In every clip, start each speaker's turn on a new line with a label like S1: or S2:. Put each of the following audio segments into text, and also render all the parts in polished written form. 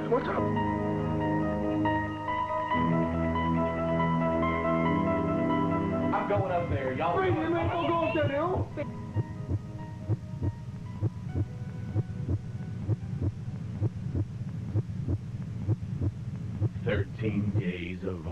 S1: What's up?
S2: I'm going up there. Y'all
S1: Wait, man, don't go up there now.
S3: 13 days of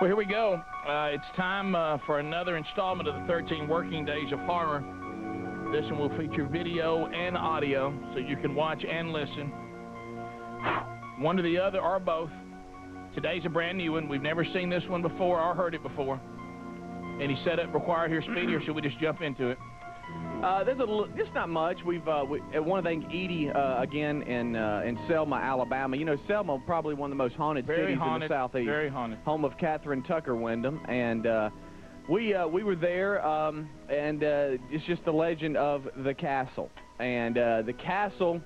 S4: Well, here we go. It's time for another installment of the 13 Working Days of Horror. This one will feature video and audio, so you can watch and listen. One or the other, or both. Today's a brand new one. We've never seen this one before or heard it before. Any setup required here, Speedy, or should we just jump into it?
S2: There's just not much. One thing, Edie, again, in Selma, Alabama. You know, Selma, probably one of the most haunted cities in the Southeast.
S4: Very haunted. Home
S2: of Catherine Tucker Wyndham. And we were there, and it's just the legend of the castle. And the castle,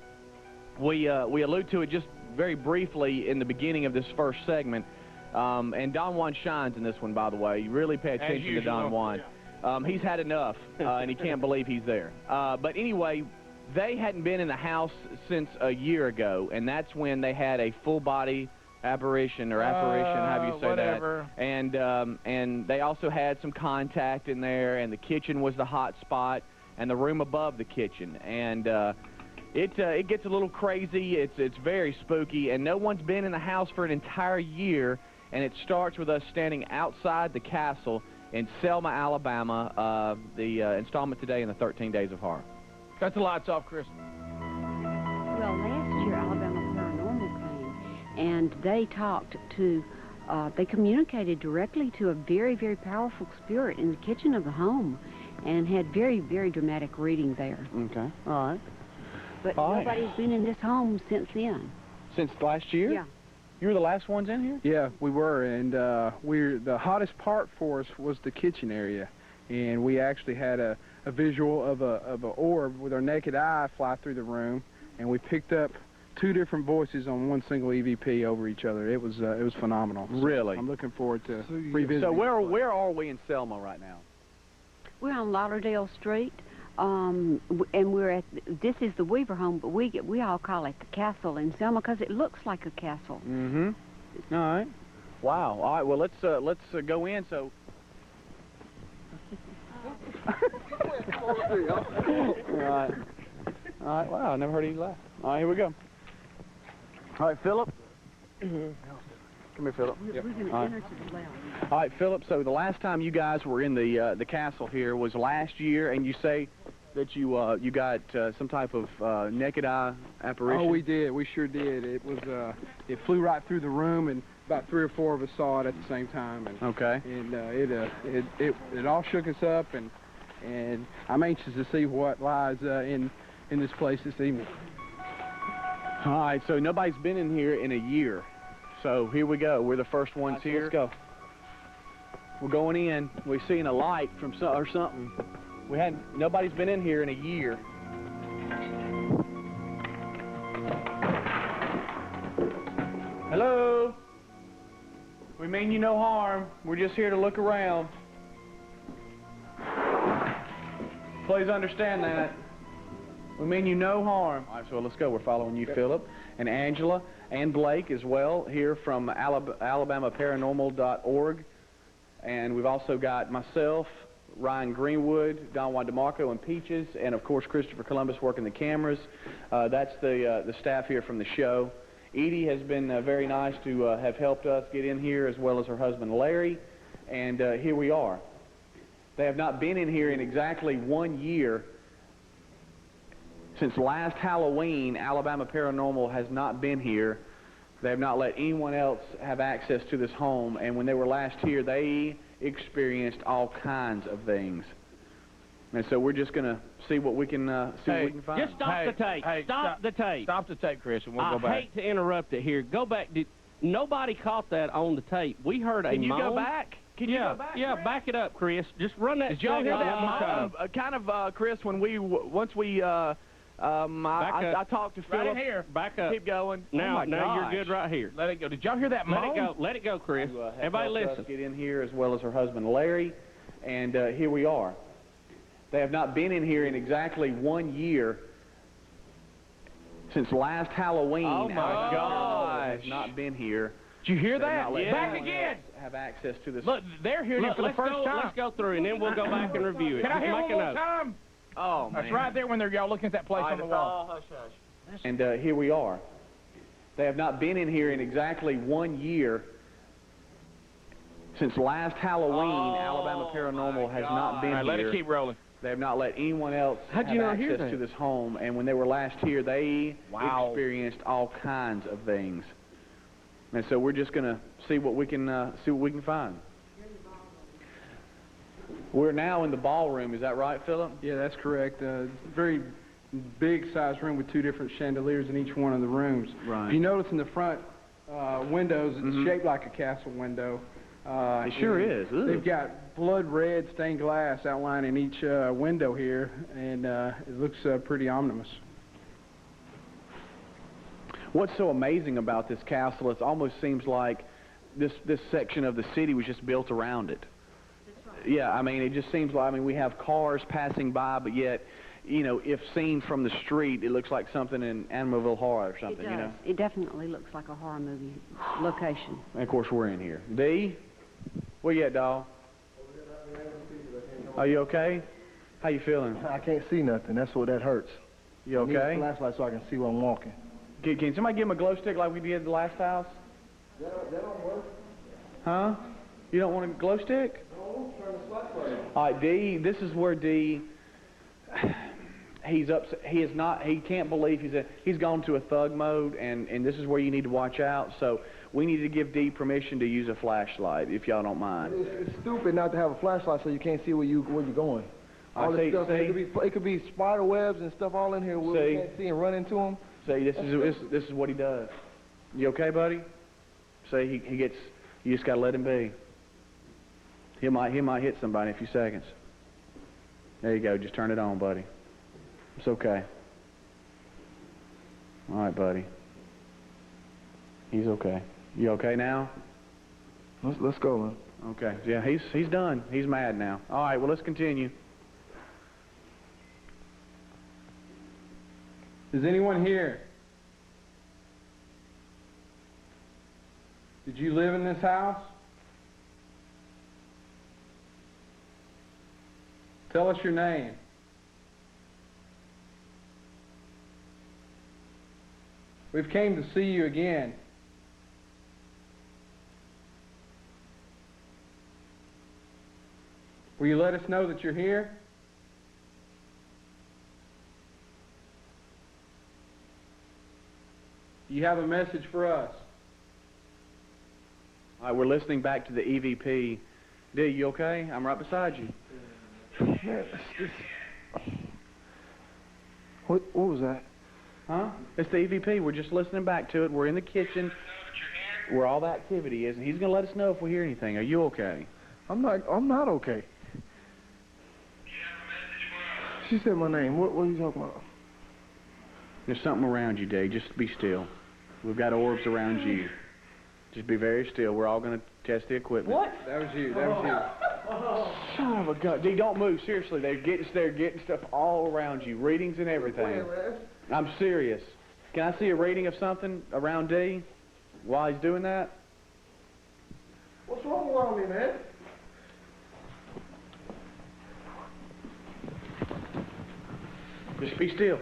S2: we allude to it just very briefly in the beginning of this first segment. And Don Juan shines in this one, by the way. You really pay attention to Don Juan.
S4: Yeah.
S2: He's had enough, and he can't believe he's there. But anyway, they hadn't been in the house since a year ago, and that's when they had a full-body apparition, or apparition, however you say
S4: whatever.
S2: that. And they also had some contact in there, and the kitchen was the hot spot, and the room above the kitchen. And it gets a little crazy. It's very spooky, and no one's been in the house for an entire year, and it starts with us standing outside the castle in Selma, Alabama, the installment today in the 13 Days of Horror.
S4: Cut the lights off, Chris.
S5: Well, last year Alabama Paranormal came, and they talked to, they communicated directly to a very, very powerful spirit in the kitchen of the home, and had very, very dramatic reading there.
S2: Okay, all right.
S5: But nobody's been in this home since then.
S2: Since last year?
S5: Yeah.
S2: You were the last ones in here?
S1: Yeah, we were, and the hottest part for us was the kitchen area, and we actually had a visual of a orb with our naked eye fly through the room, and we picked up two different voices on one single EVP over each other. It was phenomenal. So
S2: really?
S1: I'm looking forward to revisiting.
S2: So where are we in Selma right now?
S5: We're on Lauderdale Street, and we're at, this is the Weaver home, but we all call it the castle in Selma because it looks like a castle.
S2: Mm-hmm. All right. Wow. All right. Well, let's go in. So. All right. All right. Wow. I never heard you laugh. All right. Here we go. All right, Philip. Come here, Philip.
S5: We're going to enter to the lounge.
S2: All right, Philip. So the last time you guys were in the castle here was last year, and you say that you got some type of naked eye apparition.
S1: Oh, we did. We sure did. It was it flew right through the room, and about 3 or 4 of us saw it at the same time. And,
S2: okay.
S1: And it all shook us up, and I'm anxious to see what lies in this place this evening.
S2: All right. So nobody's been in here in a year. So here we go. We're the first ones here.
S1: Let's go.
S2: We're going in. We're seeing a light from or something. Nobody's been in here in a year. Hello? We mean you no harm. We're just here to look around. Please understand that. We mean you no harm. All right, so let's go. We're following you, Philip, and Angela, and Blake as well, here from AlabamaParanormal.org. And we've also got myself, Ryan Greenwood, Don Juan DeMarco, and Peaches, and of course Christopher Columbus working the cameras. That's the staff here from the show. Edie has been very nice to have helped us get in here, as well as her husband Larry, and here we are. They have not been in here in exactly 1 year. Since last Halloween, Alabama Paranormal has not been here. They have not let anyone else have access to this home, and when they were last here, they experienced all kinds of things. And so we're just going to see what we can find.
S6: Just stop the tape. Stop the tape.
S4: Stop the tape, Chris, and we'll go back.
S6: I hate to interrupt it here. Go back. Nobody caught that on the tape. We heard a moan.
S4: Can you go back? Can you go back?
S6: Yeah,
S4: Chris?
S6: back it up, Chris. Just run that.
S4: Did y'all hear that
S2: Chris, when once we I talked to Philip.
S4: Right in here.
S6: Back up.
S2: Keep going.
S6: Now,
S2: oh
S6: now
S2: gosh.
S6: you're good right here.
S4: Let it go. Did y'all hear that moan?
S6: Let it go. Let it go, Chris. Everybody
S2: Helped us
S6: listen.
S2: get in here, as well as her husband Larry, and here we are. They have not been in here in exactly 1 year. Since last Halloween.
S6: Oh, my
S2: gosh. Has not been here.
S4: Did you hear
S2: They've
S4: that?
S2: not let
S4: Back
S2: anyone
S4: again.
S2: else have access to this.
S4: Look, they're hearing it for the
S6: let's
S4: first
S6: go,
S4: time.
S6: Let's go through, and then we'll go back and review it.
S4: Can I
S6: Just
S4: hear
S6: make
S4: one
S6: a
S4: more
S6: note.
S4: time?
S2: Oh, man.
S4: That's right there when y'all looking at that place on the wall.
S2: And here we are. They have not been in here in exactly 1 year. Since last Halloween, Alabama Paranormal has not been
S4: All right, let
S2: here.
S4: it keep rolling.
S2: They have not let anyone else
S6: How'd
S2: have
S6: you not hear
S2: access
S6: that?
S2: to this home. And when they were last here, they
S4: Wow.
S2: experienced all kinds of things. And so we're just going to see what we can find. We're now in the ballroom. Is that right, Philip?
S1: Yeah, that's correct. Very big size room with 2 different chandeliers in each one of the rooms.
S2: Right.
S1: If you notice in the front windows, it's
S2: Mhm.
S1: shaped like a castle window.
S2: It sure
S1: and
S2: is. Ugh.
S1: They've got blood red stained glass outlining each window here, and it looks pretty ominous.
S2: What's so amazing about this castle, it almost seems like this section of the city was just built around it. Yeah, I mean, it just seems like, I mean, we have cars passing by, but yet, you know, if seen from the street, it looks like something in Amityville Horror or something,
S5: It does.
S2: you know?
S5: It definitely looks like a horror movie location.
S2: And of course, we're in here. D, where you at, doll? Are you okay? How you feeling?
S7: I can't see nothing. That's what that hurts.
S2: You
S7: I need a
S2: okay?
S7: flashlight so I can see where I'm walking.
S2: Can somebody give him a glow stick like we did at the last house?
S7: That don't work.
S2: Huh? You don't want a glow stick?
S7: No, turn the flashlight on.
S2: All right, D, this is where D, he's upset. He can't believe he's gone to a thug mode, and this is where you need to watch out. So we need to give D permission to use a flashlight, if y'all don't mind.
S7: It's stupid not to have a flashlight so you can't see where you're going.
S2: I
S7: All
S2: see,
S7: this stuff,
S2: see?
S7: it could be spider webs and stuff all in here where
S2: See?
S7: we can't see and run into them.
S2: See, this is what he does. You okay, buddy? See, he gets. You just gotta let him be. He might hit somebody in a few seconds. There you go. Just turn it on, buddy. It's okay. All right, buddy. He's okay. You okay now?
S7: Let's go, man.
S2: Okay. Yeah, he's done. He's mad now. All right. Well, let's continue.
S1: Is anyone here? Did you live in this house? Tell us your name. We've came to see you again. Will you let us know that you're here? Do you have a message for us?
S2: All right. We're listening back to the EVP. D, you okay? I'm right beside you.
S7: Man, what was that?
S2: Huh? It's the EVP. We're just listening back to it. We're in the kitchen where all the activity is, and he's going to let us know if we hear anything. Are you okay?
S7: I'm not okay. She said my name. What are you talking about?
S2: There's something around you, Dave. Just be still. We've got orbs around you. Just be very still. We're all going to test the equipment.
S1: What? That was you. That was you.
S2: Son of a gun. D, don't move. Seriously, they're getting stuff all around you. Readings and everything. I'm serious. Can I see a reading of something around D while he's doing that?
S7: What's wrong with me, man?
S2: Just be still.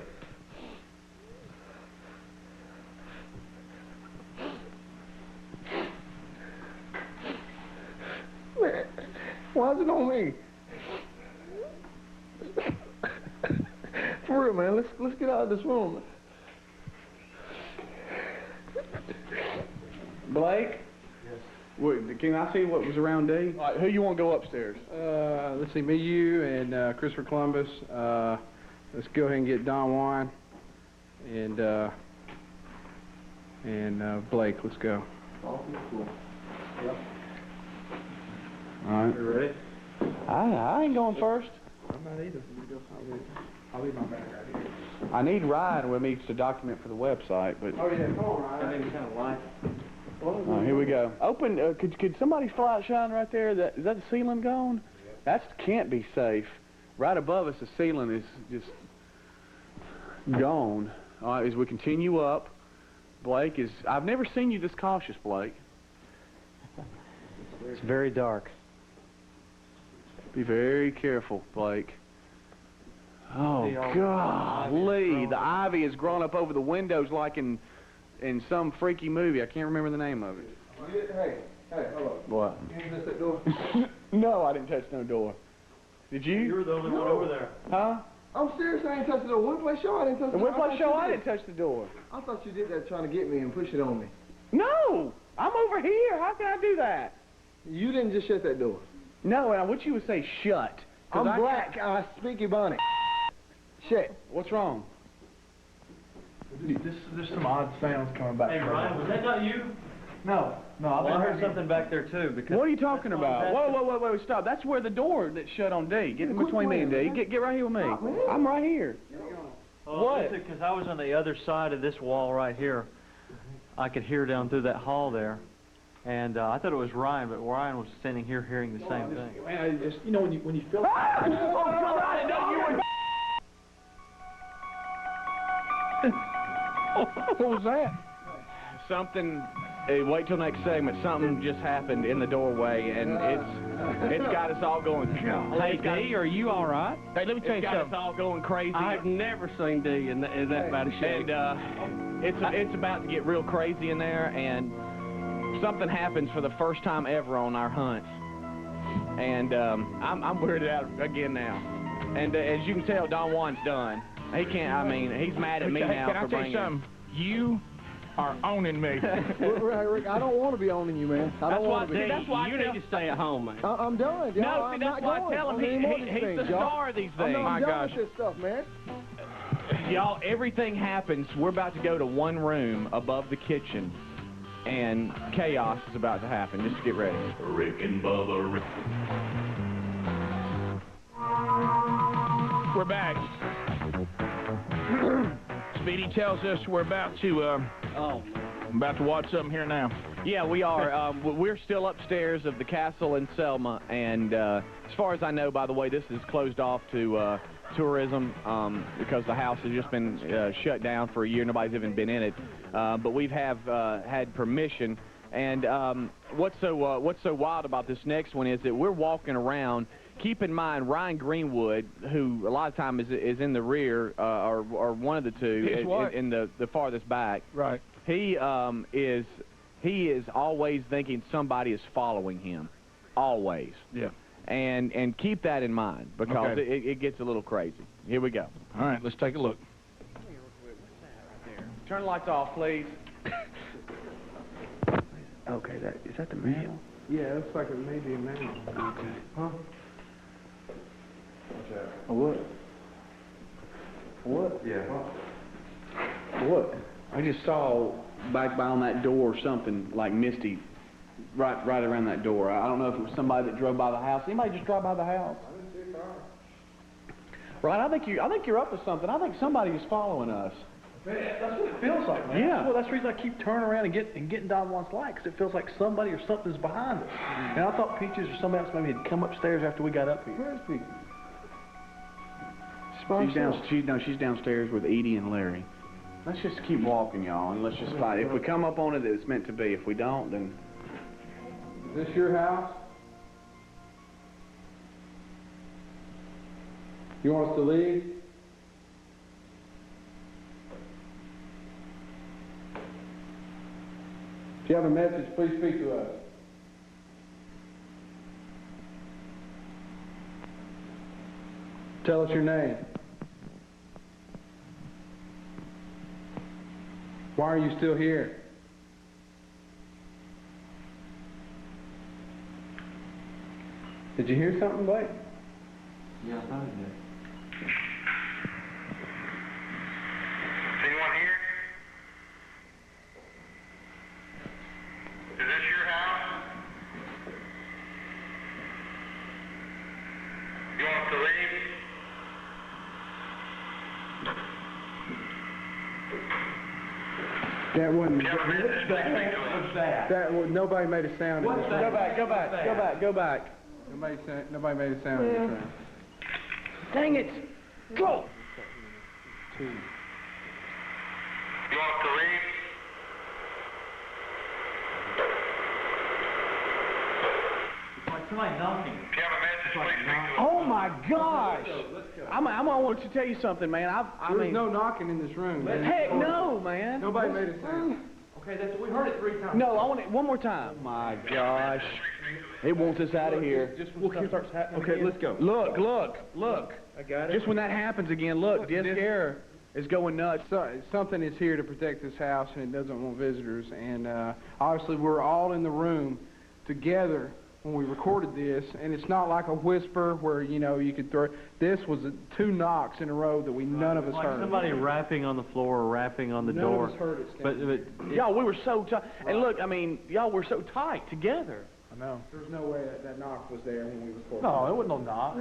S7: Man, why is it on me? For real, man. Let's get out of this room.
S2: Blake? Yes. Can I see what was around D? All right, who you want to go upstairs?
S1: Let's see, me, you, and Christopher Columbus. Let's go ahead and get Don Juan and Blake. Let's go.
S2: All right.
S1: You ready?
S2: I ain't going first.
S1: I'm not either. I'll leave my bag right here.
S2: I need Ryan with me to document for the website, but...
S1: Oh, yeah, come on, Ryan.
S6: kind of light.
S2: Here we go. Open, could somebody's light shine right there? Is that the ceiling gone? That can't be safe. Right above us, the ceiling is just gone. All right, as we continue up, Blake is... I've never seen you this cautious, Blake.
S8: It's very dark.
S2: Be very careful, Blake. Oh, golly. The ivy has grown up over the windows like in some freaky movie. I can't remember the name of it.
S7: Hey, hold on.
S2: What?
S7: You touch that door?
S2: No, I didn't touch no door. Did you?
S8: You were the only one over there.
S2: Huh?
S7: I'm serious, I ain't touched the door. One place show, I didn't touch the
S2: The
S7: door.
S2: Whiplash show, I didn't touch the door.
S7: I thought you did that trying to get me and push it on me.
S2: No! I'm over here. How can I do that?
S7: You didn't just shut that door.
S2: No, and I wish you would say shut.
S7: I'm black. I speak Ebonics. Shit.
S2: What's wrong?
S1: There's some odd sounds coming back.
S8: Hey, Ryan, was that not you?
S1: No,
S8: Well, I heard something back there, too. Because
S2: What are you talking
S8: that's why I
S2: about?
S8: was
S2: Whoa, stop. That's where the door that shut on D. Get in between me and D. Get right here with me. I'm right here. What?
S8: Because I was on the other side of this wall right here. I could hear down through that hall there. And I thought it was Ryan, but Ryan was standing here hearing the same thing.
S1: Man, I just, you know, when you feel...
S2: Ah! Oh, God, no, you were...
S1: What was that?
S2: Something... wait till next segment. Something just happened in the doorway, and it's got us all going.
S6: Hey, D, are you all right?
S4: Hey, let me tell you
S2: It's got us
S4: something.
S2: all going crazy.
S6: I've never seen D in that bad a shape.
S2: And it's about to get real crazy in there, and something happens for the first time ever on our hunts. And I'm weirded out again now. And as you can tell, Don Juan's done. He can't. I mean, he's mad at me now
S4: Can I
S2: for
S4: tell
S2: bringing.
S4: you something? You are owning me.
S7: Rick, I don't want to be owning you, man. I don't want to be.
S6: D,
S2: that's why I
S6: you
S2: tell-
S6: need to stay at home, man.
S7: I'm done, y'all.
S2: No, see,
S7: I'm
S2: that's
S7: not
S2: why I
S7: going
S2: tell him
S7: on any more of these
S2: he's
S7: things,
S2: the
S7: y'all.
S2: star of these things.
S7: I'm
S4: My
S7: done
S4: gosh.
S7: with this stuff, man.
S2: Y'all, everything happens. We're about to go to one room above the kitchen, and chaos is about to happen. Just get ready.
S3: Rick and Bubba.
S4: We're back. Speedy tells us we're about to watch something here now.
S2: Yeah, we are. We're still upstairs of the castle in Selma, and as far as I know, by the way, this is closed off to tourism because the house has just been shut down for a year. Nobody's even been in it, but we've had permission. And what's so wild about this next one is that we're walking around. Keep in mind, Ryan Greenwood, who a lot of time is in the rear, or one of the two, in the farthest back.
S4: Right.
S2: He is always thinking somebody is following him, always.
S4: Yeah.
S2: And keep that in mind because
S4: Okay.
S2: it gets a little crazy. Here we go.
S4: All right, let's take a look.
S2: Turn the lights off, please. Okay, is that the mail?
S1: Yeah, it looks like it may be a man.
S2: Okay.
S1: Huh?
S2: What?
S1: What?
S7: Yeah.
S1: What?
S2: I just saw back by on that door something like misty, right around that door. I don't know if it was somebody that drove by the house. Anybody just drive by the house?
S1: I didn't see a car.
S2: Right, I think you're up to something. I think somebody is following us.
S9: Man, that's what it feels like, man.
S2: Yeah.
S9: That's the reason I keep turning around and getting Don Juan's light, because it feels like somebody or something's behind us. And I thought Peaches or somebody else maybe had come upstairs after we got up here.
S7: Where's Pete?
S2: She's downstairs with Edie and Larry. Let's just keep walking, y'all, and let's just fight. If we come up on it, it's meant to be. If we don't, then...
S1: Is this your house? You want us to leave? If you have a message, please speak to us. Tell us your name. Why are you still here? Did you hear something, Blake?
S8: Yeah, I thought it did.
S10: Anyone here? Is this your house? You want us to leave?
S1: That wasn't.
S9: What's that?
S1: Nobody made a sound.
S9: What's that?
S1: Go back. Nobody made a sound in this room.
S9: Dang it! Go!
S10: You want to read?
S8: Like somebody knocking.
S10: If you have a message, please speak to us.
S9: Oh my gosh! I'm gonna want to tell you something, man. I
S1: There was
S9: mean,
S1: no knocking in this room. man.
S9: heck no, man.
S1: Nobody made a sound.
S8: Okay, we heard it 3 times.
S9: No, I want it one more time. My gosh.
S2: It wants us out of here.
S9: Just when stuff starts happening.
S1: Okay, let's go.
S2: Look.
S1: I got it.
S2: Just when that happens again, look, disc error is going nuts.
S1: Something is here to protect this house, and it doesn't want visitors. And obviously, we're all in the room together when we recorded this, and it's not like a whisper where you could throw. This was 2 knocks in a row that none of us
S8: Like
S1: heard.
S8: somebody rapping on the floor or rapping on the
S1: None
S8: door.
S1: of us heard it.
S8: But
S2: Y'all, we were so tight. And look, I mean, y'all were so tight together.
S1: I know. There's no way that knock was there when we recorded.
S9: No, it wasn't no knock.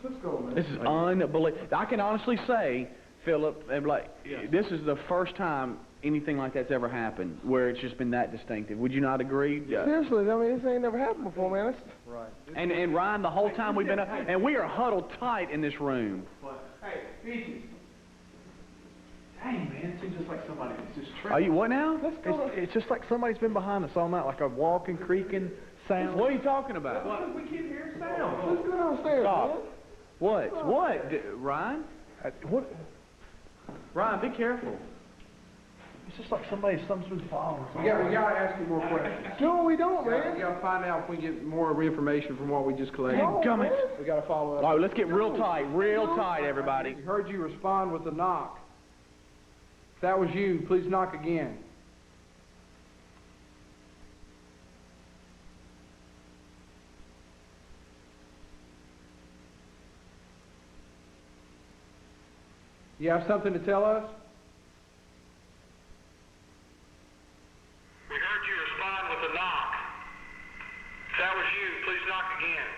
S1: Let's go, man.
S2: This is unbelievable. I can honestly say, Philip, this is the first time anything like that's ever happened, where it's just been that distinctive. Would you not agree?
S7: Seriously, I mean, this ain't never happened before, man.
S8: right.
S2: And Ryan, the whole time we've been up, and we are huddled tight in this room.
S9: Hey, Peaches. Dang, man, it seems just like somebody is just
S2: Are you what now?
S9: It's just like somebody's been behind us all night, like a walking, creaking sound.
S2: What are you talking about?
S9: We keep hearing sounds.
S7: Let's go downstairs, man.
S2: What? Ryan?
S9: What?
S2: Ryan, be careful.
S9: It's just like something's been following us.
S1: We gotta ask you more questions.
S7: No, we don't,
S1: We
S7: man.
S1: gotta find out if we get more information from what we just collected.
S9: Gummit.
S1: We gotta follow up.
S2: All right, let's get real tight, everybody.
S1: We heard you respond with a knock. If that was you, please knock again. You have something to tell us?
S10: We heard you respond with a knock. If that was you, please knock again.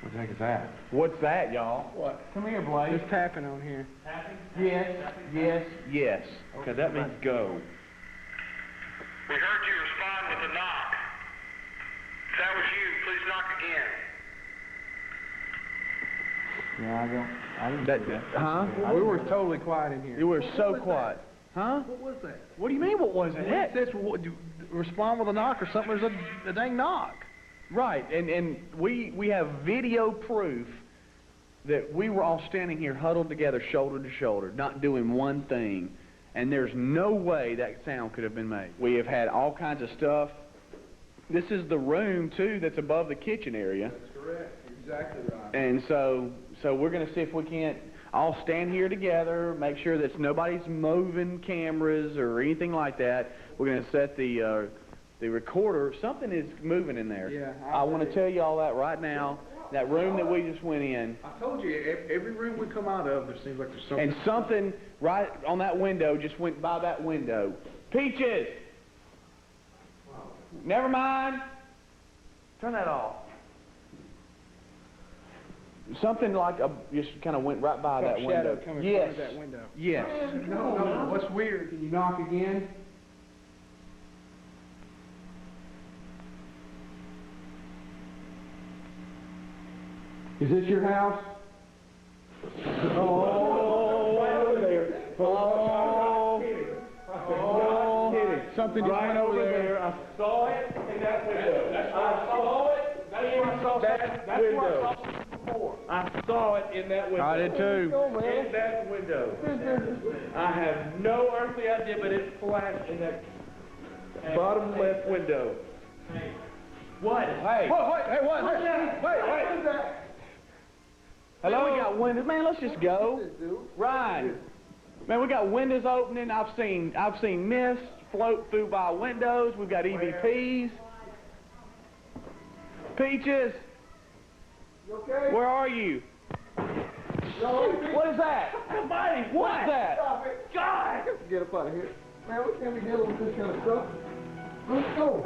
S1: What the heck is that?
S2: What's that, y'all?
S1: What? Come here, Blake. There's tapping on here.
S2: Yes.
S8: Okay, that means go.
S10: We heard you respond with a knock. If that was you, please knock again.
S1: We were totally quiet in here.
S2: You were so quiet. Huh?
S9: What was that?
S2: What do you mean, what was it?
S9: It says respond with a knock or something. There's a dang knock.
S2: Right, and we have video proof that we were all standing here huddled together, shoulder to shoulder, not doing one thing, and there's no way that sound could have been made. We have had all kinds of stuff. This is the room, too, that's above the kitchen area.
S1: That's correct. Exactly right.
S2: And so we're going to see if we can't all stand here together, make sure that nobody's moving cameras or anything like that. We're going to set the recorder. Something is moving in there.
S1: Yeah,
S2: I want to tell you all that right now. That room that we just went in.
S9: I told you, every room we come out of, there seems like there's something.
S2: And something right on that window just went by that window. Peaches! Never mind. Turn that off. Something like just kind of went right by that window.
S1: Shadow coming
S2: Yes.
S1: from that window.
S2: Yes.
S1: No. What's weird? Can you knock again? Is this your house?
S2: Right over there. Something just went over there.
S3: I saw it in that window. I saw it. That's where I saw that window. I saw it in that window.
S2: I did too.
S3: In that window. I have no earthly idea, but it flashed in that bottom left window. What?
S2: Hey.
S1: What? Hey, what?
S2: Wait. Hello? Man, we got windows. Man, let's just go. Ryan. Man, we got windows opening. I've seen mist float through by windows. We've got EVPs. Peaches.
S7: Okay?
S2: Where are you? What is that? Somebody, what's that?
S7: Stop it.
S2: God!
S7: Get up out of here. Man, we can't be dealing with this kind of stuff. Let's go.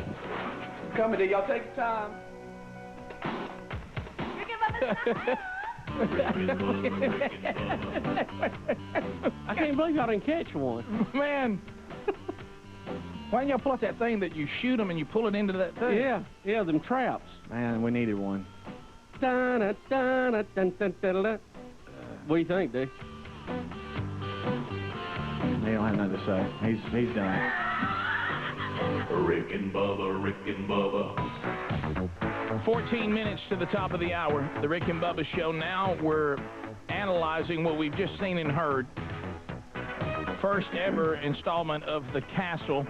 S2: Coming to y'all, take your time.
S6: I can't believe y'all didn't catch one.
S4: Man. Why didn't y'all pull out that thing that you shoot them and you pull it into that thing?
S6: Yeah, them traps.
S2: Man, we needed one.
S6: What do you think, Dick?
S2: He don't have nothing to say. He's done.
S11: Rick and Bubba, Rick and Bubba.
S4: 14 minutes to the top of the hour. The Rick and Bubba Show. Now we're analyzing what we've just seen and heard. First ever installment of The Castle.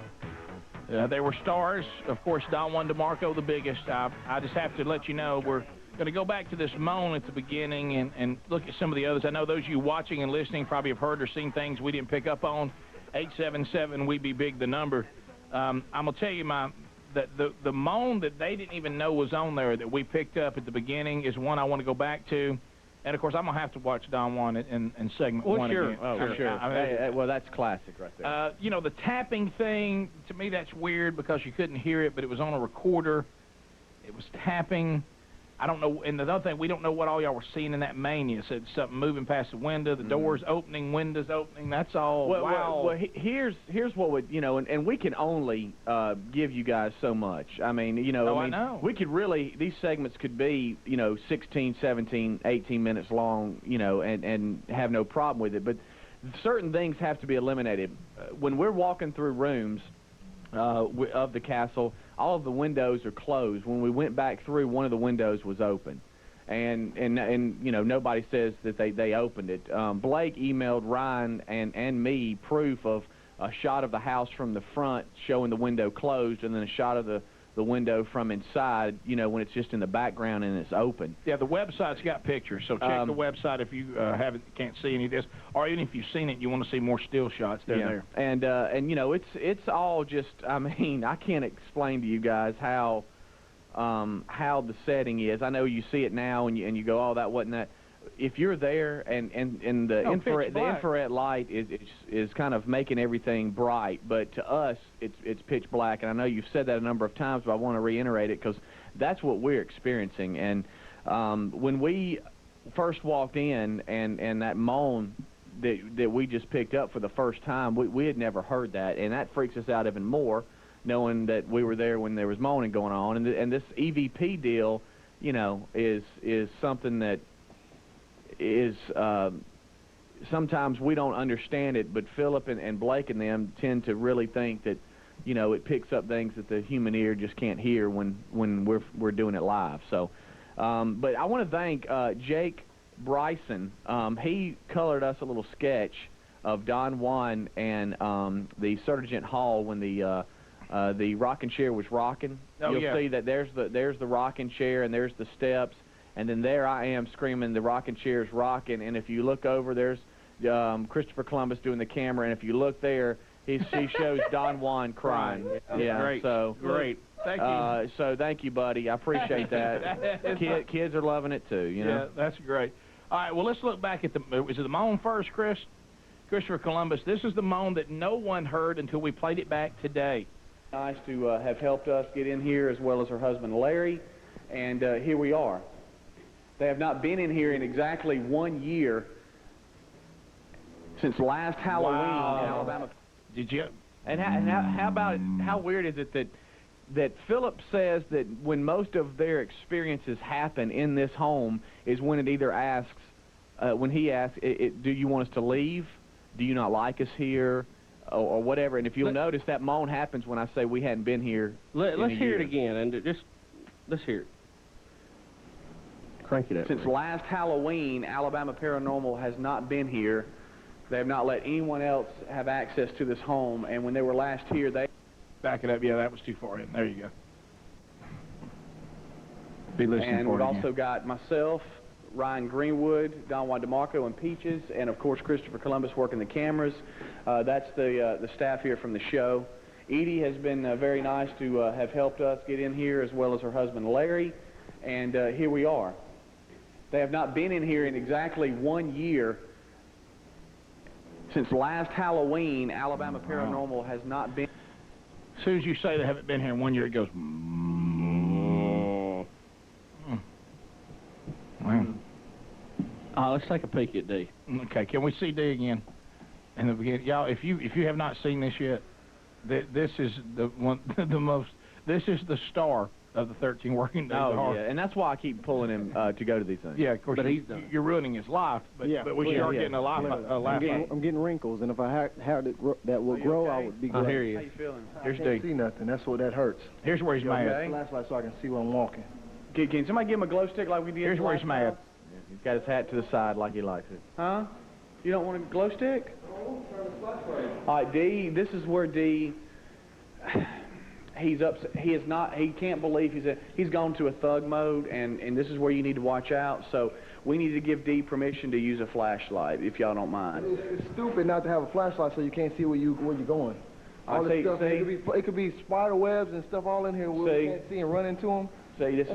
S4: There were stars. Of course, Don Juan DeMarco, the biggest. I just have to let you know we're going to go back to this moan at the beginning and look at some of the others. I know those of you watching and listening probably have heard or seen things we didn't pick up on. 877-WE-BE-BIG, the number. I'm going to tell you that the moan that they didn't even know was on there that we picked up at the beginning is one I want to go back to. And, of course, I'm going to have to watch Don Juan in segment one again.
S2: Oh, sure. Well, that's classic right there.
S4: You know, the tapping thing, to me that's weird because you couldn't hear it, but it was on a recorder. It was tapping. I don't know. And the other thing, we don't know what all y'all were seeing in that mania. It said something moving past the window, the doors opening, windows opening. That's all.
S2: Well, here's what would, you know, and we can only give you guys so much. I mean, you know,
S4: I know.
S2: We could really, these segments could be, you know, 16, 17, 18 minutes long, you know, and have no problem with it. But certain things have to be eliminated. When we're walking through rooms of the castle, all of the windows are closed. When we went back through, one of the windows was open, and you know, nobody says that they opened it. Blake emailed Ryan and me proof of a shot of the house from the front showing the window closed, and then a shot of the window from inside, you know, when it's just in the background and it's open.
S4: Yeah, the website's got pictures, so check the website if you can't see any of this, or even if you've seen it, you want to see more still shots. They're there.
S2: And you know, it's all just, I mean, I can't explain to you guys how the setting is. I know you see it now and you go, oh, that wasn't that. If you're there and the infrared light is kind of making everything bright, but to us it's pitch black. And I know you've said that a number of times, but I want to reiterate it because that's what we're experiencing. And when we first walked in and that moan that we just picked up for the first time, we had never heard that, and that freaks us out even more, knowing that we were there when there was moaning going on. And this EVP deal, you know, is something that is sometimes we don't understand it, but Philip and Blake and them tend to really think that, you know, it picks up things that the human ear just can't hear when we're doing it live. So, but I want to thank Jake Bryson. He colored us a little sketch of Don Juan and the Sergeant Hall when the rocking chair was rocking. You'll see that there's the rocking chair and there's the steps. And then there I am screaming, the rocking chair's rocking. And if you look over, there's Christopher Columbus doing the camera. And if you look there, she shows Don Juan crying. Yeah,
S4: great.
S2: So
S4: great. Thank you.
S2: So thank you, buddy. I appreciate that. Kids are loving it too. You know.
S4: Yeah, that's great. All right. Well, let's look back at is it the moan first, Chris? Christopher Columbus. This is the moan that no one heard until we played it back today.
S2: Nice to have helped us get in here, as well as her husband Larry, and here we are. They have not been in here in exactly 1 year since last Halloween in Alabama.
S4: Did you?
S2: And how about it? How weird is it that Philip says that when most of their experiences happen in this home is when it either asks, when he asks, do you want us to leave? Do you not like us here? Or whatever. And if you'll notice, that moan happens when I say we hadn't been here.
S6: Let's hear it again, and let's hear it. Crank it up.
S2: Since last Halloween, Alabama Paranormal has not been here. They have not let anyone else have access to this home. And when they were last here, they...
S4: Back it up. Yeah, that was too far in. There you go. Be listening
S2: and
S4: for
S2: we've
S4: it
S2: also got myself, Ryan Greenwood, Don Juan DeMarco, and Peaches, and of course Christopher Columbus working the cameras. That's the staff here from the show. Edie has been very nice to have helped us get in here, as well as her husband Larry, and here we are. They have not been in here in exactly 1 year. Since last Halloween, Alabama Paranormal has not been...
S4: As soon as you say they haven't been here in 1 year, it goes... Wow.
S6: Let's take a peek at D.
S4: Okay, can we see D again? In the beginning, y'all, if you have not seen this yet, this is the one, this is the star of the 13 working days of horror.
S2: Yeah, and that's why I keep pulling him to go to these things.
S4: Yeah, of course, you're ruining his life, but we are getting a laugh.
S12: I'm getting wrinkles, and if I had it that will grow, I would be glad.
S4: Here he is.
S2: How you feeling?
S4: Here's
S12: I can't
S4: D.
S12: see nothing. That's what that hurts.
S4: Here's where he's mad.
S12: Okay? Flashlight so I can see where I'm walking.
S2: Can somebody give him a glow stick like we did?
S4: Here's where he's mad.
S2: He's got his hat to the side like he likes it. Huh? You don't want a glow stick? All right, D. This is where D. He's upset. He is not. He can't believe he's gone to a thug mode, and this is where you need to watch out. So we need to give D permission to use a flashlight, if y'all don't mind.
S12: It's stupid not to have a flashlight so you can't see where you're going. All this stuff. It could be spider webs and stuff all in here where we can't see and run into them.
S2: See, this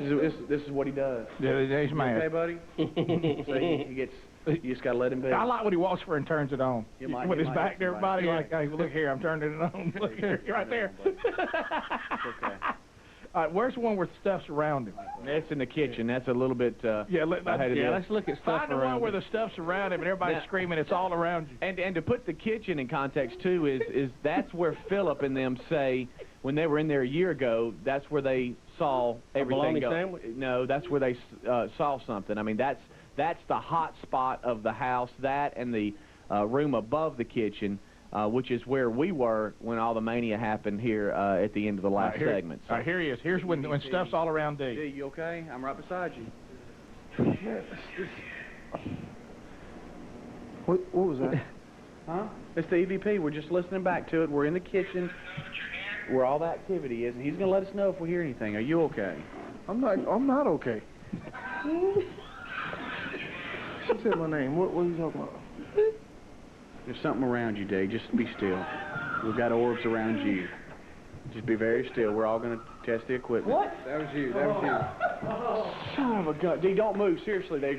S2: is what he does.
S4: Yeah, he's mad.
S2: Okay, buddy. See, he gets. You just gotta let him be.
S4: I like when he walks for and turns it on. With his back to everybody,
S2: right.
S4: like, hey, look here, I'm turning it on. Look here, right there.
S2: Okay.
S4: All right, where's the one where stuff's around him?
S2: That's in the kitchen. That's a little bit.
S4: Let's look at stuff around. Find the one where the stuff's around him and everybody's screaming, it's all around you.
S2: And to put the kitchen in context too is that's where Philip and them say when they were in there a year ago. That's where they saw everything go.
S6: Sandwich?
S2: No, that's where they saw something. I mean, that's the hot spot of the house. That and the room above the kitchen. Which is where we were when all the mania happened here at the end of the last segment.
S4: So. All right, here he is. Here's when stuff's all around D.
S2: D, you okay? I'm right beside you.
S12: What was that?
S2: Huh? It's the EVP. We're just listening back to it. We're in the kitchen where all the activity is, and he's going to let us know if we hear anything. Are you okay?
S12: I'm not okay. She said my name. What are you talking about?
S2: There's something around you, Dave. Just be still. We've got orbs around you. Just be very still. We're all going to test the equipment.
S1: What? That was you. That was you.
S2: Son of a gun. D, don't move. Seriously, they're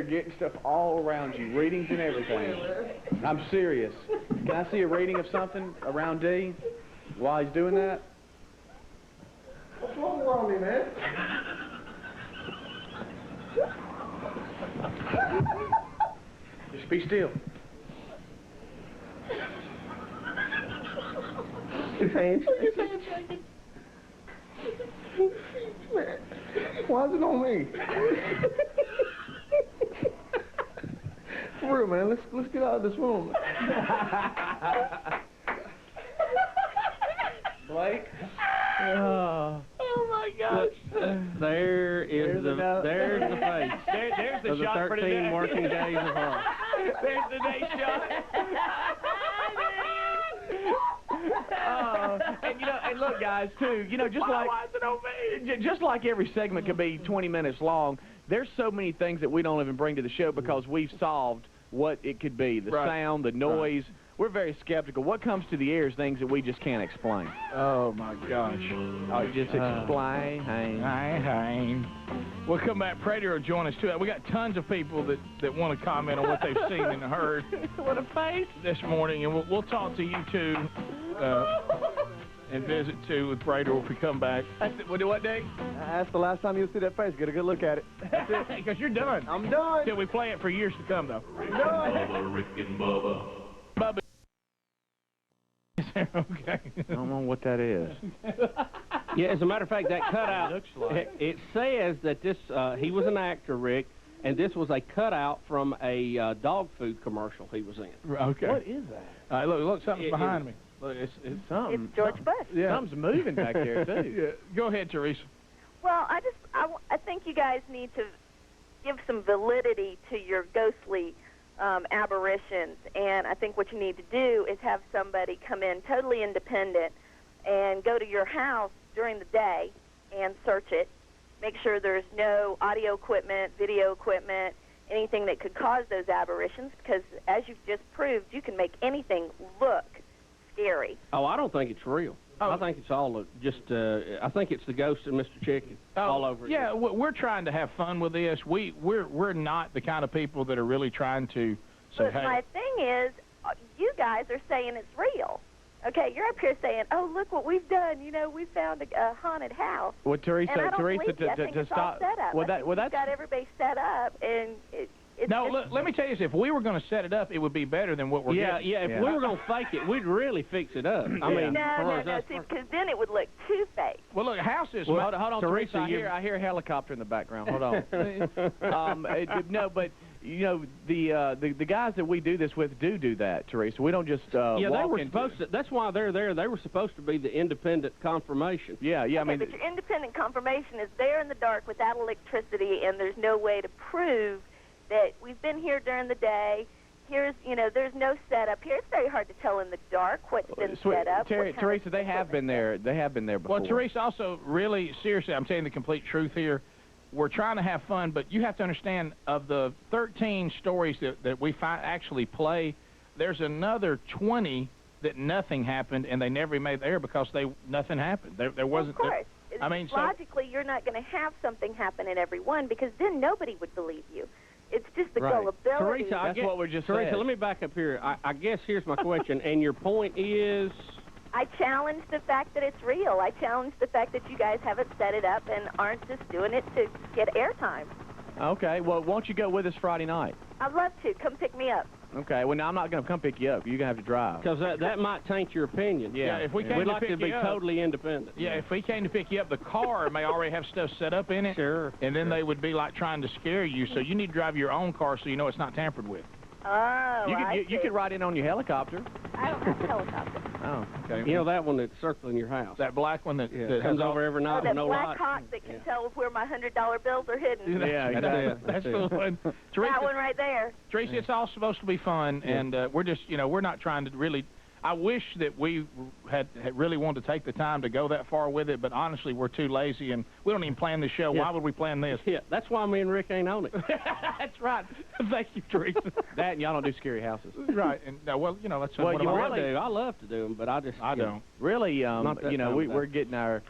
S2: getting stuff all around you. Readings and everything. I'm serious. Can I see a reading of something around D while he's doing that?
S12: What's wrong around me, man?
S2: Just be still.
S12: His hand's shaking. Man, why is it on me? For real, man, let's get out of this room.
S2: Blake?
S6: Oh my gosh. There's the face.
S2: There's the
S6: of the
S2: shot
S6: 13
S2: for today.
S6: working days of horror.
S2: There's the day shot. And look, guys, too. Just like every segment could be 20 minutes long, there's so many things that we don't even bring to the show because we've solved what it could be. The sound, the noise. We're very skeptical. What comes to the air is things that we just can't explain.
S4: Oh, my gosh.
S2: Just explain.
S4: We'll come back. Predator will join us, too. We got tons of people that want to comment on what they've seen and heard.
S2: What a face.
S4: This morning, and we'll talk to you, too, and visit, too, with Predator if we come back. What day?
S12: That's the last time you'll see that face. Get a good look at it.
S4: That's it. Because you're done.
S12: I'm done.
S4: Till we play it for years to come, though.
S11: Bubba, Rick and Bubba.
S4: Bubba. Okay.
S2: I don't know what that is.
S6: Yeah, as a matter of fact, that cutout, it says that this, he was an actor, Rick, and this was a cutout from a dog food commercial he was in.
S4: Okay.
S2: What is that?
S4: Look, something's behind me.
S2: Look, it's something.
S13: It's George Bush.
S4: Yeah.
S2: Something's moving back there, too.
S4: Yeah. Go ahead, Teresa.
S13: Well, I think you guys need to give some validity to your ghostly aberrations, and I think what you need to do is have somebody come in totally independent and go to your house during the day and search it, make sure there's no audio equipment, video equipment, anything that could cause those aberrations, because as you've just proved, you can make anything look scary.
S6: Oh, I don't think it's real. I think it's all I think it's the ghost of Mr. Chicken all over
S4: Yeah,
S6: again.
S4: we're trying to have fun with this. We're not the kind of people that are really trying to say,
S13: But my thing is, you guys are saying it's real. Okay, you're up here saying, "Oh, look what we've done! You know, we found a haunted house."
S2: Well, Teresa,
S13: and I don't
S2: Teresa,
S13: believe you. I think
S2: to
S13: it's
S2: stop.
S13: all set up.
S2: Well,
S13: I think you've got everybody set up, and
S4: Let me tell you this. If we were going to set it up, it would be better than what we're getting.
S6: Yeah, if we were going to fake it, we'd really fix it up. I mean,
S13: no, see, because then it would look too fake.
S4: Well, look, houses...
S2: Well, hold on, Teresa, I hear a helicopter in the background. Hold on. No, but... You know, the guys that we do this with do that, Teresa. We don't just
S6: they were supposed to. That's why they're there. They were supposed to be the independent confirmation.
S13: Okay, I mean, but your independent confirmation is there in the dark without electricity, and there's no way to prove that we've been here during the day. Here's, there's no setup here. It's very hard to tell in the dark what's been set up.
S2: Teresa, they have been there. They have been there before.
S4: Well, Teresa, also, really, seriously, I'm telling the complete truth here. We're trying to have fun, but you have to understand, of the 13 stories that we actually play, there's another 20 that nothing happened, and they never made the air because nothing happened. There wasn't...
S13: Of course. I mean, logically, you're not going to have something happen in every one, because then nobody would believe you. It's just the gullibility.
S6: Teresa,
S2: that's what we just
S6: Teresa,
S2: said.
S6: let me back up here. I guess here's my question, and your point is...
S13: I challenge the fact that it's real. I challenge the fact that you guys haven't set it up and aren't just doing it to get airtime.
S2: Okay, well, won't you go with us Friday night?
S13: I'd love to. Come pick me up.
S2: Okay, well, now I'm not going to come pick you up. You're going to have to drive.
S6: Because that might taint your opinion.
S4: Yeah, if we came
S6: we'd
S4: to
S6: like
S4: pick
S6: to be
S4: you up,
S6: totally independent.
S4: Yeah, if we came to pick you up, the car may already have stuff set up in it.
S6: Sure.
S4: And then they would be like trying to scare you, so you need to drive your own car so you know it's not tampered with.
S13: Oh,
S2: you could ride in on your helicopter.
S13: I don't have a helicopter.
S2: Oh, okay.
S6: You know that one that's circling your house?
S4: That black one that
S6: comes over every night with no light?
S13: That black hawk that can tell where my $100 bills are hidden.
S2: Yeah, exactly.
S4: That's the one. Teresa,
S13: that one right there.
S4: Teresa, it's all supposed to be fun, and we're just, we're not trying to really... I wish that we had really wanted to take the time to go that far with it, but honestly, we're too lazy, and we don't even plan the show. Why would we plan this?
S6: Yeah, that's why me and Rick ain't on it.
S4: That's right. Thank you, Teresa.
S2: That and y'all don't do scary houses.
S4: Right. And well, that's
S2: well,
S4: what
S6: I do. I love to do them, but I don't.
S2: Really, we're getting our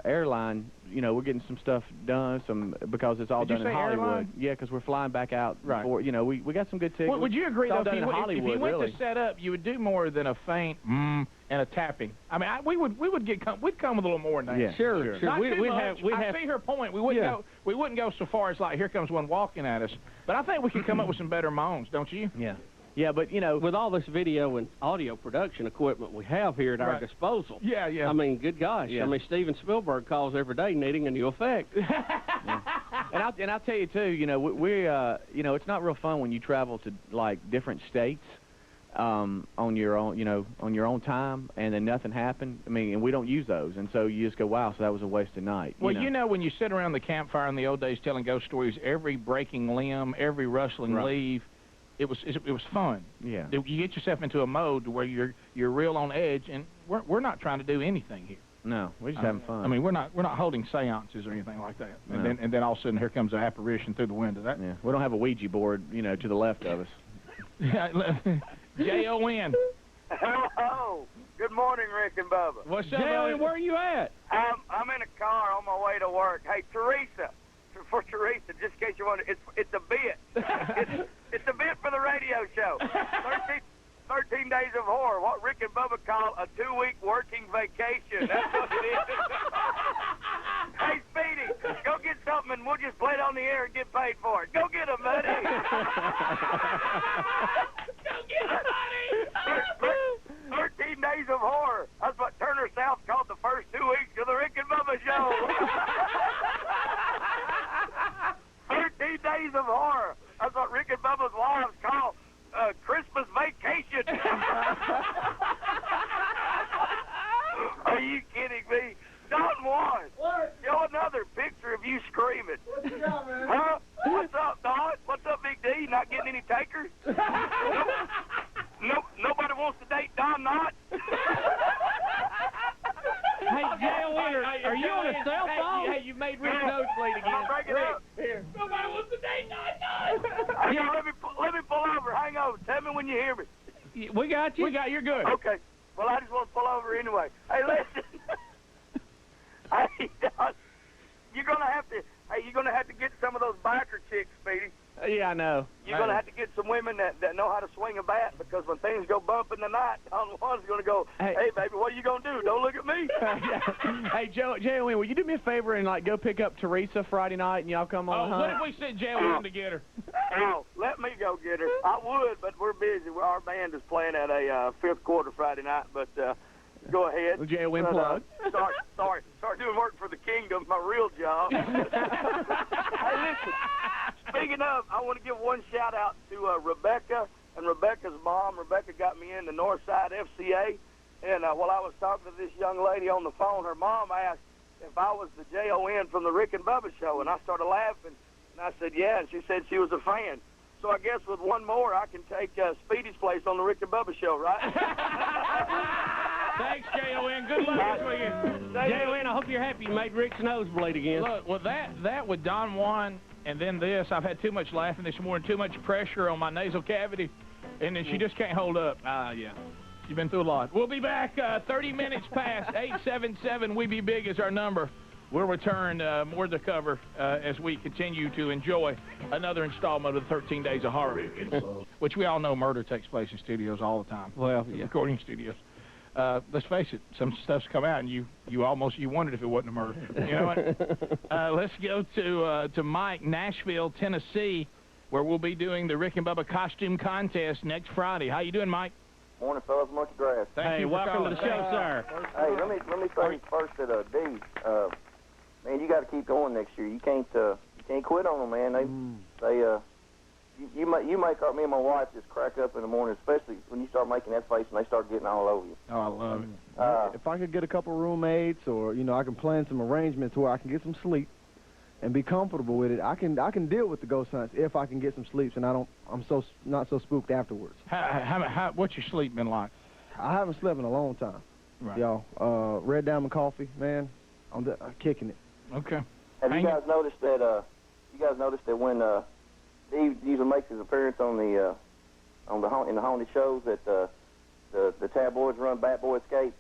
S2: airline. We're getting some stuff done, because it's all done in Hollywood.
S4: Airline?
S2: Yeah, because we're flying back out.
S4: Right.
S2: Before, we got some good tickets.
S4: Would you agree, though, if you went
S2: really.
S4: to set up, you would do more than a faint and a tapping? I mean, we'd come with a little more than that.
S2: Yeah, sure.
S4: Not too much. I see her point. We wouldn't go so far as like, here comes one walking at us. But I think we could come up with some better moans, don't you?
S2: Yeah. Yeah, but,
S6: with all this video and audio production equipment we have here at our disposal.
S4: Yeah.
S6: I mean, good gosh.
S2: Yeah.
S6: I mean, Steven Spielberg calls every day needing a new effect.
S2: And I'll tell you, too, it's not real fun when you travel to, like, different states on your own time, and then nothing happened. I mean, and we don't use those. And so you just go, wow, so that was a wasted night.
S4: Well, when you sit around the campfire in the old days telling ghost stories, every breaking limb, every rustling leaf, it was fun.
S2: Yeah.
S4: You get yourself into a mode where you're real on edge, and we're not trying to do anything here.
S2: No, we're just having fun.
S4: I mean, we're not holding seances or anything like that.
S2: No.
S4: And then all of a sudden here comes an apparition through the window.
S2: Yeah. We don't have a Ouija board, to the left of us.
S4: J-O-N.
S14: Hello. Good morning, Rick and Bubba.
S4: What's up,
S6: J-O-N, where are you at?
S14: I'm in a car on my way to work. Hey, Teresa. For Teresa, just in case you wonder, it's a bit. It's a bit for the radio show. 13 Days of Horror, what Rick and Bubba call a 2-week working vacation. That's what it is. Hey, Speedy, go get something and we'll just play it on the air and get paid for it. Go get them, buddy.
S4: Go get them, buddy.
S14: 13 Days of Horror. That's what Turner South called the first 2 weeks of the Rick and Bubba show. 13 Days of Horror. That's what Rick and Bubba's wives call Christmas vacation. Are you kidding me? Don Juan.
S7: What?
S14: Show another picture of you screaming.
S7: What you got, man?
S14: Huh? What's up, Don? What's up, Big D? Not getting any takers? Nobody wants to date Don Knott?
S6: Hey, J-O-N, are you on a cell phone?
S2: Hey, you made Rick's nose bleed again.
S14: I'll break it up.
S2: Here.
S4: Nobody wants to date Don.
S14: Hey, let me pull over. Hang on. Tell me when you hear me.
S6: We got you.
S4: You're good.
S14: Okay. Well, I just want to pull over anyway. Hey, listen. Hey, Don, you're gonna have to get some of those biker chicks, Speedy.
S2: Yeah, I know.
S14: You're going to have to get some women that know how to swing a bat, because when things go bump in the night, Don Juan's going to go, hey, baby, what are you going to do? Don't look at me.
S2: Hey, J.O.N., will you do me a favor and, like, go pick up Teresa Friday night and y'all come on the hunt?
S4: What if we send J.O.N. to get her?
S14: Oh, let me go get her. I would, but we're busy. Our band is playing at a fifth quarter Friday night, but go ahead.
S2: J.O.N. plug.
S14: Start doing work for the kingdom, my real job. Hey, listen, speaking of, I want to give one shout-out to Rebecca and Rebecca's mom. Rebecca got me in the Northside FCA, and while I was talking to this young lady on the phone, her mom asked if I was the J.O.N. from the Rick and Bubba show, and I started laughing, and I said, yeah, and she said she was a fan. So I guess with one more, I can take Speedy's place on the Rick and Bubba show, right?
S4: Thanks, J.O.N. Good luck this weekend.
S6: J.O.N., I hope you're happy you made Rick's nose bleed again.
S4: Look, well, that with Don Juan and then this, I've had too much laughing this morning, too much pressure on my nasal cavity, and then she just can't hold up. Yeah. You've been through a lot. We'll be back 30 minutes past. 877 We Be Big is our number. We'll return more to cover as we continue to enjoy another installment of the 13 Days of Horror, which we all know murder takes place in studios all the time.
S6: Well, yeah.
S4: Recording studios. Let's face it, some stuff's come out, and you wondered if it wasn't a murder. You know what? Let's go to Mike, Nashville, Tennessee, where we'll be doing the Rick and Bubba costume contest next Friday. How you doing, Mike?
S15: Morning, fellas. Monkey grass.
S4: Thank you.
S6: Welcome to the show, sir.
S15: Hey, let me say first that D, man, you got to keep going next year. You can't quit on them, man. You make me and my wife just crack up in the morning, especially when you start making that face and they start getting all over you.
S12: Oh, I love it. If I could get a couple roommates, or I can plan some arrangements where I can get some sleep and be comfortable with it, I can deal with the ghost hunts if I can get some sleeps and I'm not so spooked afterwards.
S4: What's your sleep been like?
S12: I haven't slept in a long time, y'all. Red Diamond coffee, man, I'm kicking it.
S4: Okay.
S15: Have you guys noticed that? When Steve usually makes his appearance in the haunted shows that the tabloids run Bat Boy Escape?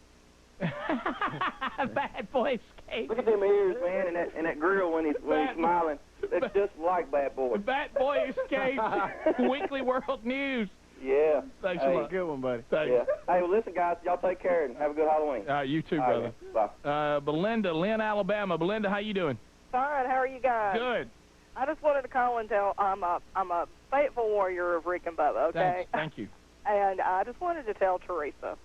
S4: Bad Boy Escape.
S15: Look at them ears, man, and that grill when he's smiling. That's just like Bad Boy.
S4: Bad Boy Escape. Weekly World News.
S15: Yeah.
S4: Thanks a lot.
S12: Good one, buddy.
S4: Thanks.
S15: Yeah. Hey, well, listen, guys, y'all take care and have a good Halloween.
S4: You too, brother.
S15: Right, bye.
S4: Belinda, Lynn, Alabama. Belinda, how you doing?
S16: Fine. How are you guys?
S4: Good.
S16: I just wanted to call and tell I'm a faithful warrior of Rick and Bubba. Okay.
S4: Thank you.
S16: And I just wanted to tell Teresa,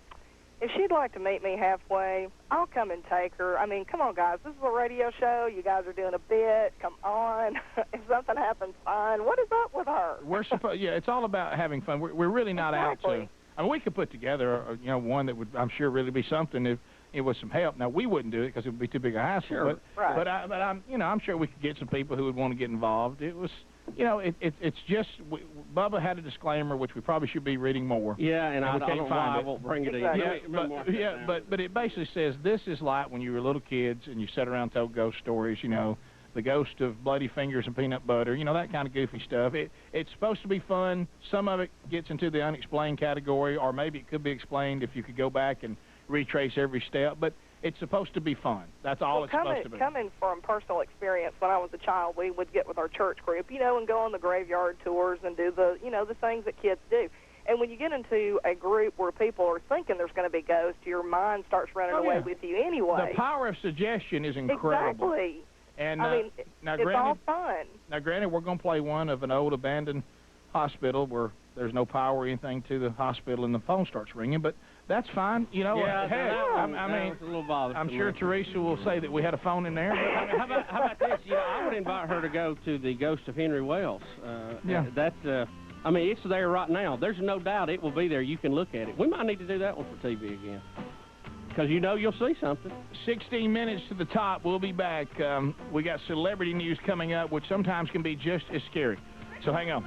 S16: if she'd like to meet me halfway, I'll come and take her. I mean, come on, guys. This is a radio show. You guys are doing a bit. Come on. If something happens, fine. What is up with her?
S4: Yeah, it's all about having fun. We're really not out to. I mean, we could put together, one that would, I'm sure, really be something if it was some help. Now, we wouldn't do it because it would be too big a hassle.
S16: Sure.
S4: But I'm sure we could get some people who would want to get involved. It was, it's just Bubba had a disclaimer, which we probably should be reading more.
S6: Yeah, and I don't know why I won't bring it
S4: in. But it basically says this is like when you were little kids and you sat around and told ghost stories. The ghost of bloody fingers and peanut butter. That kind of goofy stuff. It's supposed to be fun. Some of it gets into the unexplained category, or maybe it could be explained if you could go back and retrace every step, but it's supposed to be fun. That's all it's supposed to be.
S16: Coming from personal experience, when I was a child, we would get with our church group, and go on the graveyard tours and do the, the things that kids do. And when you get into a group where people are thinking there's going to be ghosts, your mind starts running away with you anyway.
S4: The power of suggestion is incredible.
S16: Exactly.
S4: And
S16: it's all fun.
S4: Now, granted, we're going to play one of an old abandoned hospital where there's no power or anything to the hospital and the phone starts ringing, but that's fine.
S6: I'm
S4: sure Teresa will say that we had a phone in there.
S6: How about this? I would invite her to go to the Ghost of Henry Wells. It's there right now. There's no doubt it will be there. You can look at it. We might need to do that one for TV again, because you'll see something.
S4: 16 minutes to the top. We'll be back. We got celebrity news coming up, which sometimes can be just as scary. So hang on.